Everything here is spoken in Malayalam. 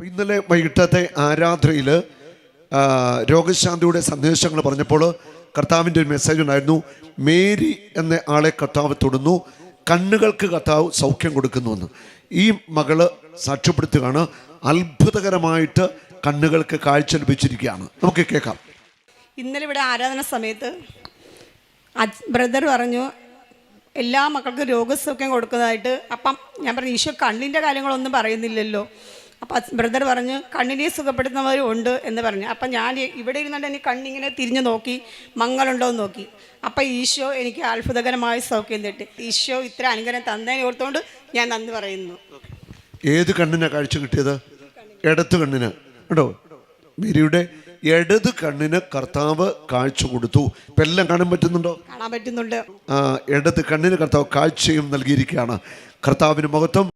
ഇന്നലെ വൈകിട്ടത്തെ ആരാധനയിൽ രോഗശാന്തിയുടെ സന്ദേശങ്ങൾ പറഞ്ഞപ്പോൾ കർത്താവിൻ്റെ ഒരു മെസ്സേജ് ഉണ്ടായിരുന്നു. മേരി എന്ന ആളെ കർത്താവ് തൊടുന്നു, കണ്ണുകൾക്ക് കർത്താവ് സൗഖ്യം കൊടുക്കുന്നുവെന്ന്. ഈ മകള് സാക്ഷ്യപ്പെടുത്തുകയാണ്. അത്ഭുതകരമായിട്ട് കണ്ണുകൾക്ക് കാഴ്ച ലഭിച്ചിരിക്കുകയാണ്. നമുക്ക് കേൾക്കാം. ഇന്നലെ ഇവിടെ ആരാധന സമയത്ത് ബ്രദർ പറഞ്ഞു എല്ലാ മക്കൾക്കും രോഗസൗഖ്യം കൊടുക്കുന്നതായിട്ട്. അപ്പം ഞാൻ പറഞ്ഞു ഈശോ കണ്ണിൻ്റെ കാര്യങ്ങളൊന്നും പറയുന്നില്ലല്ലോ. അപ്പം ബ്രദർ പറഞ്ഞു കണ്ണിനെ സുഖപ്പെടുത്തുന്നവരും ഉണ്ട് എന്ന് പറഞ്ഞു. അപ്പം ഞാൻ ഇവിടെ ഇരുന്നുകൊണ്ട് എനിക്ക് കണ്ണിങ്ങനെ തിരിഞ്ഞു നോക്കി, മങ്ങളുണ്ടോ എന്ന് നോക്കി. അപ്പം ഈശോ എനിക്ക് അത്ഭുതകരമായ സൗഖ്യം തട്ടി. ഈശോ ഇത്ര അനുഗ്രഹം തന്നതിനെ ഓർത്തുകൊണ്ട് ഞാൻ നന്ദി പറയുന്നു. ഏത് കണ്ണിനാണ് കാഴ്ച കിട്ടിയത്? ഇടത്ത് കണ്ണിന് കേട്ടോ. മേരിയുടെ ഇടത് കണ്ണിന് കർത്താവ് കാഴ്ച കൊടുത്തു. ഇപ്പം എല്ലാം കാണാൻ പറ്റുന്നുണ്ടോ? കാണാൻ പറ്റുന്നുണ്ട്. ഇടത് കണ്ണിന് കർത്താവ് കാഴ്ചയും നൽകിയിരിക്കുകയാണ്. കർത്താവിന് മഹത്വം.